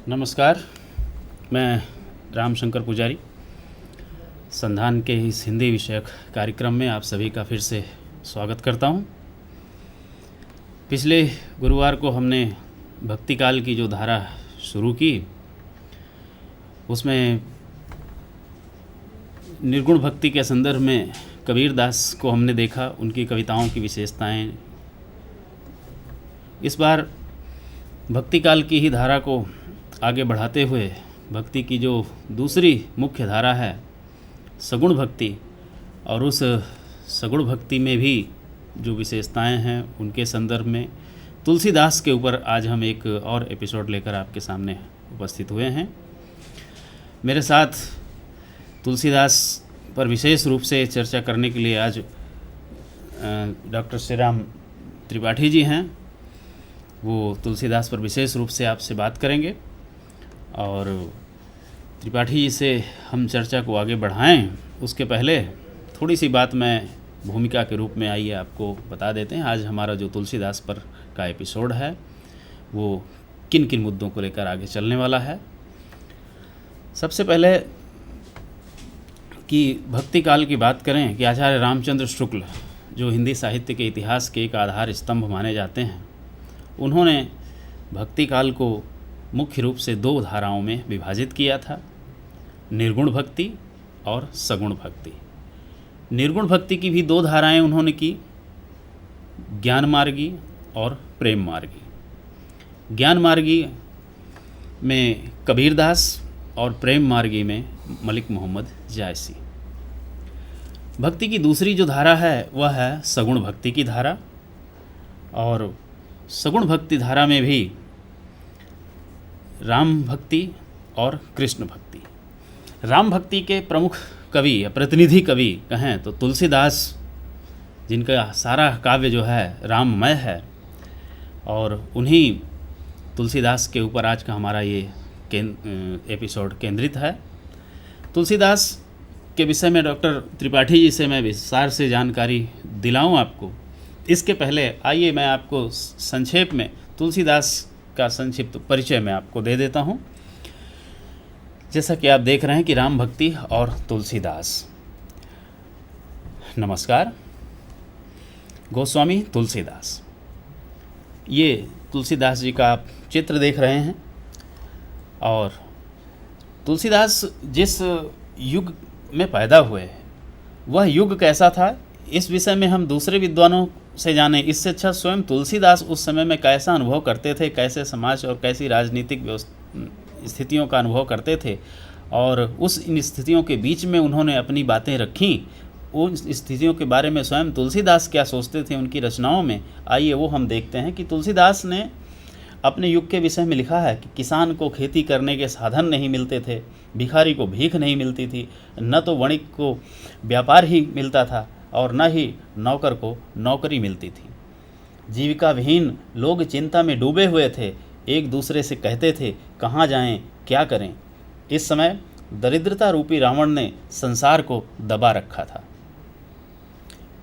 नमस्कार। मैं रामशंकर पुजारी संधान के इस हिंदी विषयक कार्यक्रम में आप सभी का फिर से स्वागत करता हूं। पिछले गुरुवार को हमने भक्ति काल की जो धारा शुरू की उसमें निर्गुण भक्ति के संदर्भ में कबीर दास को हमने देखा, उनकी कविताओं की विशेषताएं। इस बार भक्ति काल की ही धारा को आगे बढ़ाते हुए भक्ति की जो दूसरी मुख्य धारा है सगुण भक्ति, और उस सगुण भक्ति में भी जो विशेषताएं हैं उनके संदर्भ में तुलसीदास के ऊपर आज हम एक और एपिसोड लेकर आपके सामने उपस्थित हुए हैं। मेरे साथ तुलसीदास पर विशेष रूप से चर्चा करने के लिए आज डॉक्टर श्री राम त्रिपाठी जी हैं। वो तुलसीदास पर विशेष रूप से आपसे बात करेंगे और त्रिपाठी जी से हम चर्चा को आगे बढ़ाएं उसके पहले थोड़ी सी बात मैं भूमिका के रूप में आइए आपको बता देते हैं। आज हमारा जो तुलसीदास पर का एपिसोड है वो किन किन मुद्दों को लेकर आगे चलने वाला है। सबसे पहले कि भक्ति काल की बात करें कि आचार्य रामचंद्र शुक्ल जो हिंदी साहित्य के इतिहास के एक आधार स्तंभ माने जाते हैं, उन्होंने भक्ति काल को मुख्य रूप से दो धाराओं में विभाजित किया था, निर्गुण भक्ति और सगुण भक्ति। निर्गुण भक्ति की भी दो धाराएं उन्होंने की, ज्ञान मार्गी और प्रेम मार्गी। ज्ञान मार्गी में कबीरदास और प्रेम मार्गी में मलिक मोहम्मद जायसी। भक्ति की दूसरी जो धारा है वह है सगुण भक्ति की धारा, और सगुण भक्ति धारा में भी राम भक्ति और कृष्ण भक्ति। राम भक्ति के प्रमुख कवि या प्रतिनिधि कवि कहें तो तुलसीदास, जिनका सारा काव्य जो है राममय है, और उन्हीं तुलसीदास के ऊपर आज का हमारा ये एपिसोड केंद्रित है। तुलसीदास के विषय में डॉक्टर त्रिपाठी जी से मैं विस्तार से जानकारी दिलाऊं आपको। इसके पहले आइए मैं आपको संक्षेप में तुलसीदास का संक्षिप्त परिचय मैं आपको दे देता हूं। जैसा कि आप देख रहे हैं कि राम भक्ति और तुलसीदास। नमस्कार। गोस्वामी तुलसीदास, ये तुलसीदास जी का आप चित्र देख रहे हैं। और तुलसीदास जिस युग में पैदा हुए वह युग कैसा था, इस विषय में हम दूसरे विद्वानों से जाने इससे अच्छा स्वयं तुलसीदास उस समय में कैसा अनुभव करते थे, कैसे समाज और कैसी राजनीतिक स्थितियों का अनुभव करते थे, और उस इन स्थितियों के बीच में उन्होंने अपनी बातें रखीं। उन स्थितियों के बारे में स्वयं तुलसीदास क्या सोचते थे उनकी रचनाओं में, आइए वो हम देखते हैं। कि तुलसीदास ने अपने युग के विषय में लिखा है कि किसान को खेती करने के साधन नहीं मिलते थे, भिखारी को भीख नहीं मिलती थी, न तो वणिक को व्यापार ही मिलता था और न ही नौकर को नौकरी मिलती थी। जीविका विहीन लोग चिंता में डूबे हुए थे, एक दूसरे से कहते थे कहाँ जाएं, क्या करें। इस समय दरिद्रता रूपी रावण ने संसार को दबा रखा था।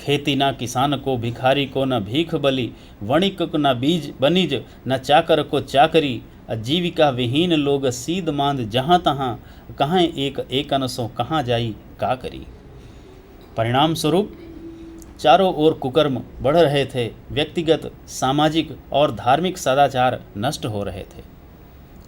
खेती ना किसान को, भिखारी को न भीख बली, वणिक को न बीज बनिज, न चाकर को चाकरी। जीविका विहीन लोग सीध मांद जहाँ तहाँ, कहाँ एक अनसों कहाँ जाई का करी। परिणाम स्वरूप चारों ओर कुकर्म बढ़ रहे थे, व्यक्तिगत सामाजिक और धार्मिक सदाचार नष्ट हो रहे थे।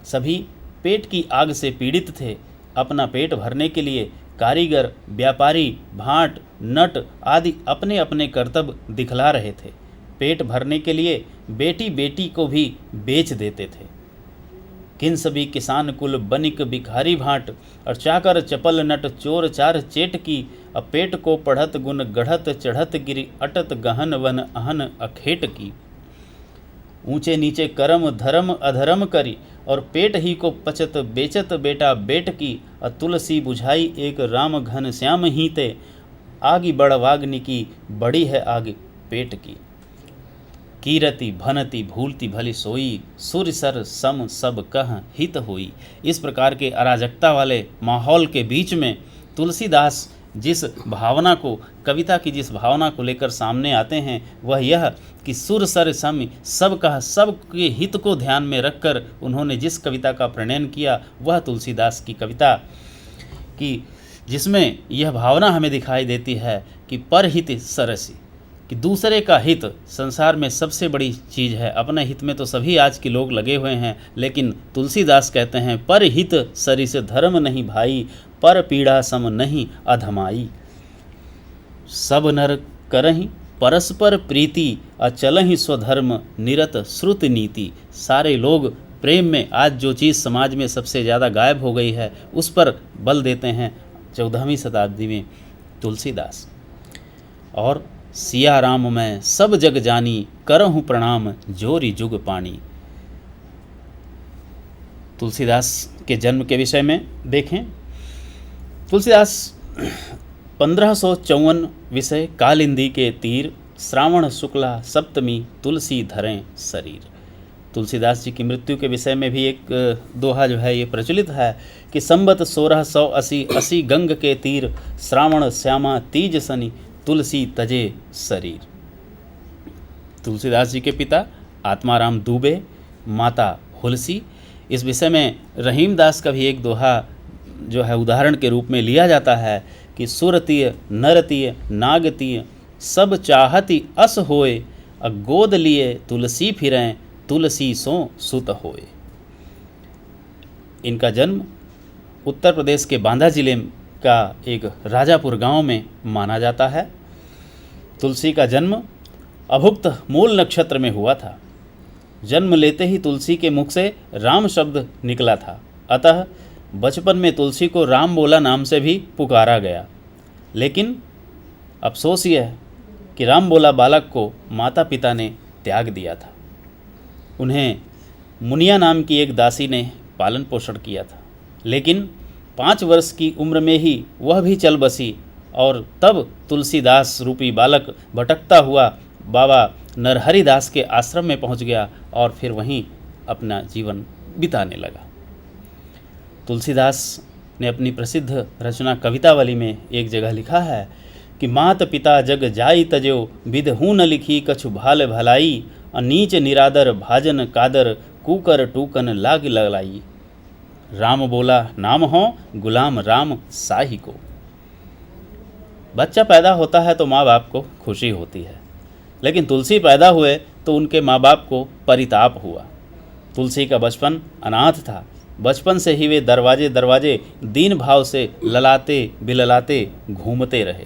सभी पेट की आग से पीड़ित थे। अपना पेट भरने के लिए कारीगर, व्यापारी, भाट, नट आदि अपने अपने कर्तव्य दिखला रहे थे। पेट भरने के लिए बेटी बेटी को भी बेच देते थे। किन सभी किसान कुल बनिक भिखारी भाट, और चाकर चपल नट चोर चार चेट की। अब पेट को पढ़त गुण गढ़त चढ़त गिरी, अटत गहन वन अहन अखेट की। ऊंचे नीचे कर्म धर्म अधर्म करी, और पेट ही को पचत बेचत बेटा बेट की। तुलसी बुझाई एक राम घन श्याम ही ते, आगी बड़वाग्नि की बड़ी है आग पेट की। कीरति भनति भूलती भली सोई, सूर्य सर सम सब कह हित होई। इस प्रकार के अराजकता वाले माहौल के बीच में तुलसीदास जिस भावना को, कविता की जिस भावना को लेकर सामने आते हैं वह यह कि सुर सर सम सबका, सबके हित को ध्यान में रखकर उन्होंने जिस कविता का प्रणयन किया वह तुलसीदास की कविता की, जिसमें यह भावना हमें दिखाई देती है कि परहित सरसी, कि दूसरे का हित संसार में सबसे बड़ी चीज़ है। अपने हित में तो सभी आज के लोग लगे हुए हैं, लेकिन तुलसीदास कहते हैं परहित सरिस धर्म नहीं भाई, पर पीड़ा सम नहीं अधमाई। सब नर करहि परस्पर प्रीति, अचलहि स्वधर्म निरत श्रुत नीति। सारे लोग प्रेम में, आज जो चीज़ समाज में सबसे ज़्यादा गायब हो गई है उस पर बल देते हैं 14वीं शताब्दी में तुलसीदास। और सिया राम मैं सब जग जानी, करहूँ प्रणाम जोरी जुग पानी। तुलसीदास के जन्म के विषय में देखें, तुलसीदास 1554 विषय कालिंदी के तीर, श्रावण शुक्ला सप्तमी तुलसी धरें शरीर। तुलसीदास जी की मृत्यु के विषय में भी एक दोहा जो है ये प्रचलित है कि संबत 1680 गंग के तीर, श्रावण श्यामा तीज सनी तुलसी तजे शरीर। तुलसीदास जी के पिता आत्माराम दुबे, माता हुलसी। इस विषय में रहीमदास का भी एक दोहा जो है उदाहरण के रूप में लिया जाता है कि सुरतीय नरतीय नागतीय सब चाहती अस होए, गोद लिए तुलसी फिरें तुलसी सो सुत होए। इनका जन्म उत्तर प्रदेश के बांदा जिले का एक राजापुर गांव में माना जाता है। तुलसी का जन्म अभुक्त मूल नक्षत्र में हुआ था। जन्म लेते ही तुलसी के मुख से राम शब्द निकला था, अतः बचपन में तुलसी को राम बोला नाम से भी पुकारा गया। लेकिन अफसोस यह है कि राम बोला बालक को माता पिता ने त्याग दिया था। उन्हें मुनिया नाम की एक दासी ने पालन पोषण किया था, लेकिन 5 वर्ष की उम्र में ही वह भी चल बसी और तब तुलसीदास रूपी बालक भटकता हुआ बाबा नरहरिदास के आश्रम में पहुंच गया और फिर वहीं अपना जीवन बिताने लगा। तुलसीदास ने अपनी प्रसिद्ध रचना कवितावली में एक जगह लिखा है कि मात पिता जग जाई तजो, विधहू न लिखी कछु भाल भलाई, अनीच निरादर भाजन कादर, कुकर टूकन लाग ललाई। राम बोला नाम हो गुलाम राम साही को। बच्चा पैदा होता है तो माँ बाप को खुशी होती है, लेकिन तुलसी पैदा हुए तो उनके माँ बाप को परिताप हुआ। तुलसी का बचपन अनाथ था। बचपन से ही वे दरवाजे दरवाजे दीन भाव से ललाते बिललाते घूमते रहे।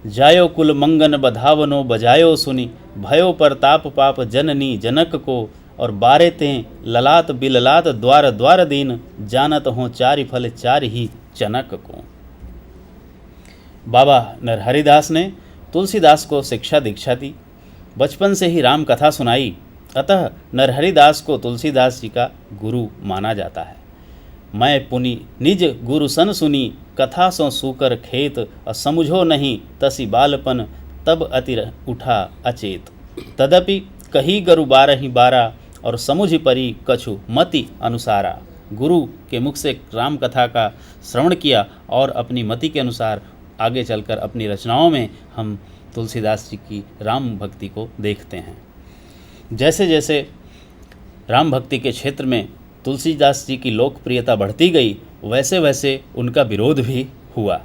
जायो कुल मंगन बधावनो बजायो सुनी, भयो परताप पाप जननी जनक को, और बारे तें ललात बिललात द्वार द्वार दीन, जानत हों चारि फल चार ही चनक को। बाबा नरहरिदास ने तुलसीदास को शिक्षा दीक्षा दी, बचपन से ही राम कथा सुनाई, अतः नरहरिदास को तुलसीदास जी का गुरु माना जाता है। मैं पुनि निज गुरु सन सुनी, कथा सो सूकर खेत, समझो नहीं तसी बालपन, तब अति उठा अचेत। तदपि कही गरु 12 12, और समुझ परी कछु मति अनुसारा। गुरु के मुख से राम कथा का श्रवण किया और अपनी मति के अनुसार आगे चलकर अपनी रचनाओं में हम तुलसीदास जी की राम भक्ति को देखते हैं। जैसे जैसे राम भक्ति के क्षेत्र में तुलसीदास जी की लोकप्रियता बढ़ती गई, वैसे वैसे उनका विरोध भी हुआ।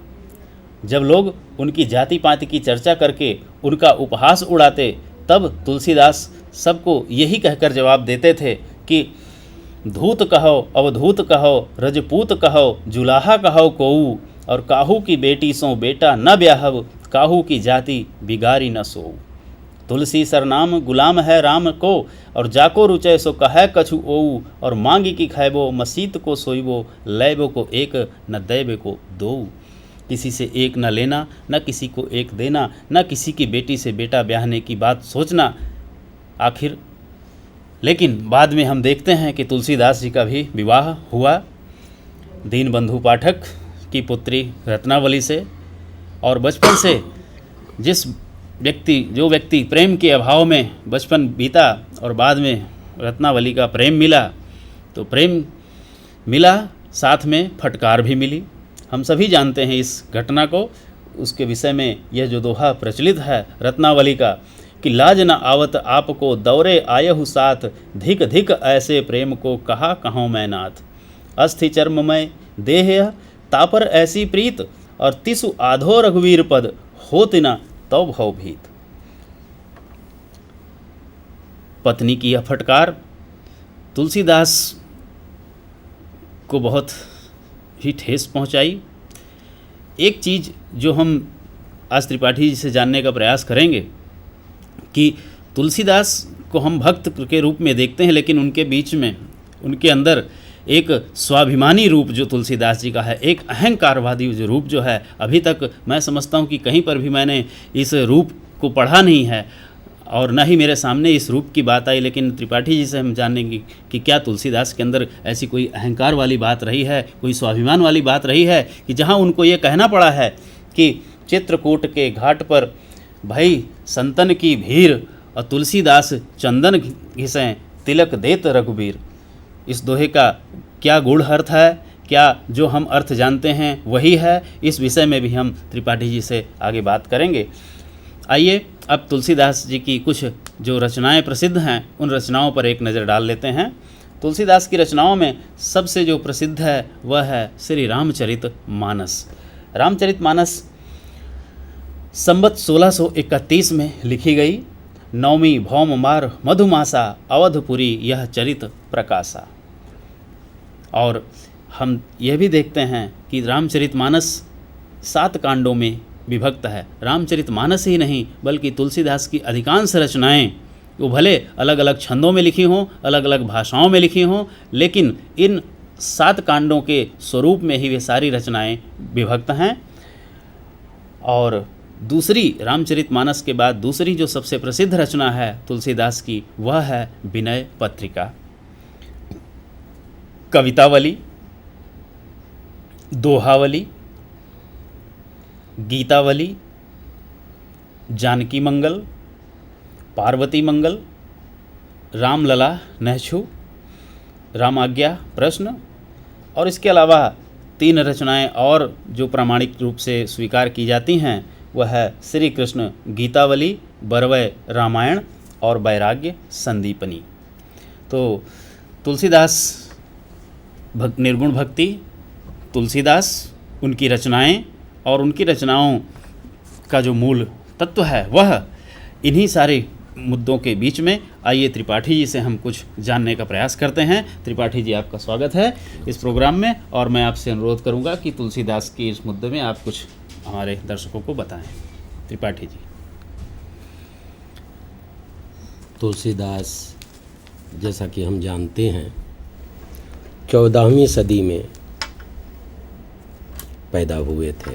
जब लोग उनकी जाति पाति की चर्चा करके उनका उपहास उड़ाते, तब तुलसीदास सबको यही कहकर जवाब देते थे कि धूत कहो अवधूत कहो, रजपूत कहो जुलाहा कहो कोऊ, और काहू की बेटी सो बेटा न ब्याहव, काहू की जाति बिगारी न सोऊ। तुलसी सरनाम गुलाम है राम को, और जाको रुचय सो कह कछु ओऊ, और मांगी की खैबो मसीत को सोईबो, लैबो को एक न दैबे को दो। किसी से एक न लेना, न किसी को एक देना, न किसी की बेटी से बेटा ब्याहने की बात सोचना। आखिर लेकिन बाद में हम देखते हैं कि तुलसीदास जी का भी विवाह हुआ दीनबंधु पाठक की पुत्री रत्नावली से, और बचपन से जो व्यक्ति प्रेम के अभाव में बचपन बीता और बाद में रत्नावली का प्रेम मिला, तो प्रेम मिला साथ में फटकार भी मिली। हम सभी जानते हैं इस घटना को। उसके विषय में यह जो दोहा प्रचलित है रत्नावली का कि लाज न आवत आपको दौरे आयहु साथ, धिक धिक ऐसे प्रेम को कहा कहूँ मैं नाथ। अस्थि चर्ममय देह यह तापर ऐसी प्रीत, और तिसु आधो रघुवीर पद, होत न तौ भव भीत। पत्नी की यह फटकार तुलसीदास को बहुत ही ठेस पहुंचाई। एक चीज़ जो हम आज त्रिपाठी जी से जानने का प्रयास करेंगे कि तुलसीदास को हम भक्त के रूप में देखते हैं, लेकिन उनके बीच में, उनके अंदर एक स्वाभिमानी रूप जो तुलसीदास जी का है, एक अहंकारवादी जो रूप जो है, अभी तक मैं समझता हूँ कि कहीं पर भी मैंने इस रूप को पढ़ा नहीं है और न ही मेरे सामने इस रूप की बात आई। लेकिन त्रिपाठी जी से हम जानेंगे कि क्या तुलसीदास के अंदर ऐसी कोई अहंकार वाली बात रही है, कोई स्वाभिमान वाली बात रही है कि जहाँ उनको ये कहना पड़ा है कि चित्रकूट के घाट पर भई संतन की भीड़, और तुलसीदास चंदन घिसें तिलक देत रघुबीर। इस दोहे का क्या गूढ़ अर्थ है, क्या जो हम अर्थ जानते हैं वही है, इस विषय में भी हम त्रिपाठी जी से आगे बात करेंगे। आइए अब तुलसीदास जी की कुछ जो रचनाएं प्रसिद्ध हैं उन रचनाओं पर एक नज़र डाल लेते हैं। तुलसीदास की रचनाओं में सबसे जो प्रसिद्ध है वह है श्री रामचरितमानस। रामचरितमानस संवत 1631 में लिखी गई। नवमी भौम मार मधुमासा, अवधपुरी यह चरित प्रकाशा। और हम यह भी देखते हैं कि रामचरितमानस 7 कांडों में विभक्त है। रामचरितमानस ही नहीं बल्कि तुलसीदास की अधिकांश रचनाएं वो भले अलग अलग छंदों में लिखी हों, अलग अलग भाषाओं में लिखी हों, लेकिन इन 7 कांडों के स्वरूप में ही वे सारी रचनाएं विभक्त हैं। और दूसरी रामचरितमानस के बाद दूसरी जो सबसे प्रसिद्ध रचना है तुलसीदास की वह है विनय पत्रिका। कवितावली, दोहावली, गीतावली, जानकी मंगल, पार्वती मंगल, रामलला नहछु, रामाज्ञा प्रश्न, और इसके अलावा 3 रचनाएं और जो प्रामाणिक रूप से स्वीकार की जाती हैं वह है श्री कृष्ण गीतावली, बरवय रामायण और वैराग्य संदीपनी। तो तुलसीदास निर्गुण भक्ति, तुलसीदास, उनकी रचनाएं और उनकी रचनाओं का जो मूल तत्व है वह इन्हीं सारे मुद्दों के बीच में। आइए त्रिपाठी जी से हम कुछ जानने का प्रयास करते हैं। त्रिपाठी जी, आपका स्वागत है इस प्रोग्राम में, और मैं आपसे अनुरोध करूंगा कि तुलसीदास के इस मुद्दे में आप कुछ हमारे दर्शकों को बताएं। त्रिपाठी जी। तुलसीदास जैसा कि हम जानते हैं 14वीं सदी में पैदा हुए थे।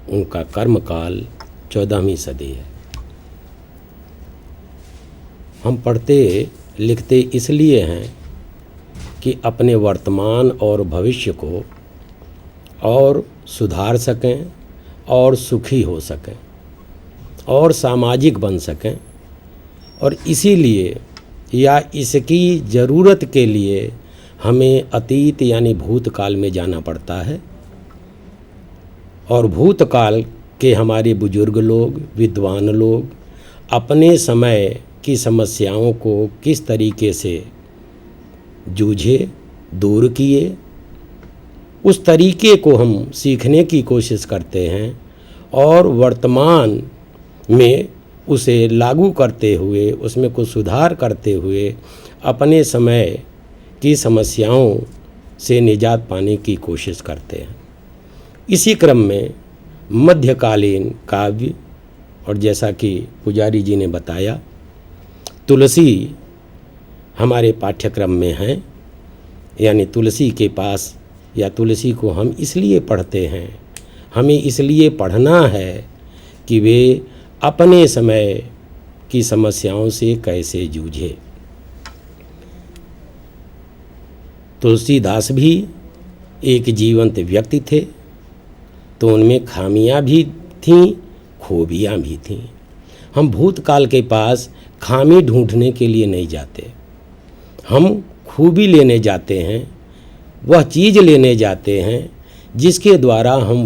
उनका कर्मकाल 14वीं सदी है। हम पढ़ते लिखते इसलिए हैं कि अपने वर्तमान और भविष्य को और सुधार सकें और सुखी हो सकें और सामाजिक बन सकें, और इसीलिए या इसकी ज़रूरत के लिए हमें अतीत यानी भूतकाल में जाना पड़ता है। और भूतकाल के हमारे बुजुर्ग लोग, विद्वान लोग अपने समय की समस्याओं को किस तरीके से जूझे, दूर किए, उस तरीके को हम सीखने की कोशिश करते हैं और वर्तमान में उसे लागू करते हुए, उसमें कुछ सुधार करते हुए अपने समय की समस्याओं से निजात पाने की कोशिश करते हैं। इसी क्रम में मध्यकालीन काव्य, और जैसा कि पुजारी जी ने बताया, तुलसी हमारे पाठ्यक्रम में है। यानी तुलसी के पास या तुलसी को हम इसलिए पढ़ते हैं, हमें इसलिए पढ़ना है कि वे अपने समय की समस्याओं से कैसे जूझे। तुलसीदास भी एक जीवंत व्यक्ति थे, तो उनमें खामियां भी थीं, खूबियां भी थीं। हम भूतकाल के पास खामी ढूंढने के लिए नहीं जाते, हम खूबी लेने जाते हैं, वह चीज़ लेने जाते हैं जिसके द्वारा हम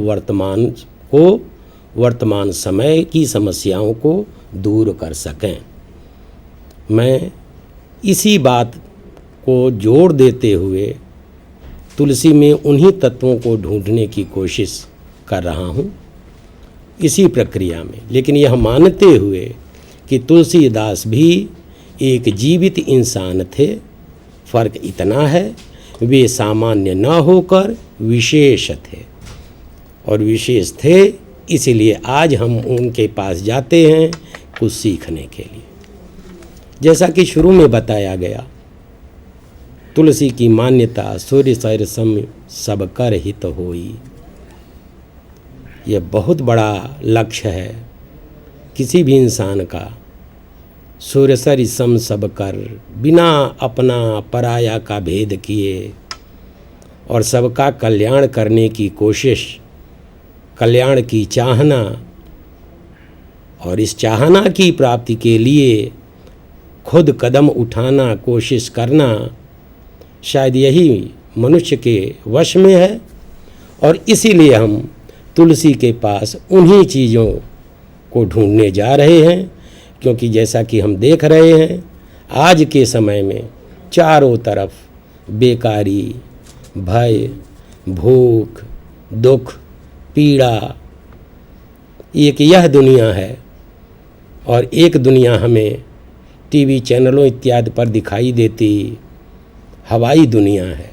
वर्तमान समय की समस्याओं को दूर कर सकें। मैं इसी बात को जोर देते हुए तुलसी में उन्हीं तत्वों को ढूंढने की कोशिश कर रहा हूँ इसी प्रक्रिया में, लेकिन यह मानते हुए कि तुलसीदास भी एक जीवित इंसान थे। फर्क इतना है, वे सामान्य न होकर विशेष थे, और विशेष थे इसलिए आज हम उनके पास जाते हैं कुछ सीखने के लिए। जैसा कि शुरू में बताया गया, तुलसी की मान्यता सूर्य सर सम सब कर हित होई। यह बहुत बड़ा लक्ष्य है किसी भी इंसान का। सूर्य सर सम सब कर, बिना अपना पराया का भेद किए और सबका कल्याण करने की कोशिश, कल्याण की चाहना, और इस चाहना की प्राप्ति के लिए खुद कदम उठाना, कोशिश करना, शायद यही मनुष्य के वश में है। और इसीलिए हम तुलसी के पास उन्हीं चीज़ों को ढूंढने जा रहे हैं, क्योंकि जैसा कि हम देख रहे हैं आज के समय में चारों तरफ बेकारी, भय, भूख, दुख, पीड़ा, एक यह दुनिया है। और एक दुनिया हमें टीवी चैनलों इत्यादि पर दिखाई देती हवाई दुनिया है।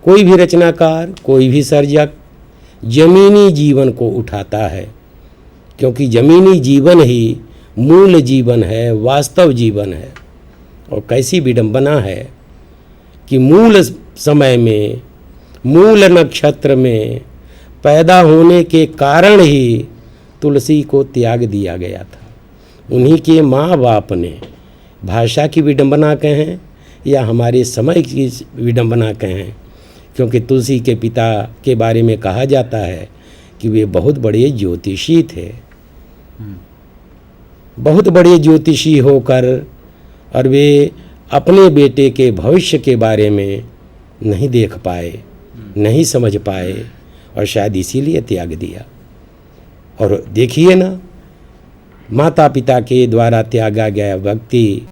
कोई भी रचनाकार, कोई भी सर्जक जमीनी जीवन को उठाता है, क्योंकि जमीनी जीवन ही मूल जीवन है, वास्तव जीवन है। और कैसी विडंबना है कि मूल समय में, मूल नक्षत्र में पैदा होने के कारण ही तुलसी को त्याग दिया गया था। उन्हीं के माँ बाप ने, भाषा की विडंबना कहें या हमारे समय की विडंबना कहें, क्योंकि तुलसी के पिता के बारे में कहा जाता है कि वे बहुत बड़े ज्योतिषी थे। बहुत बड़े ज्योतिषी होकर और वे अपने बेटे के भविष्य के बारे में नहीं देख पाए, नहीं समझ पाए, और शायद इसीलिए त्याग दिया। और देखिए ना, माता पिता के द्वारा त्यागा गया व्यक्ति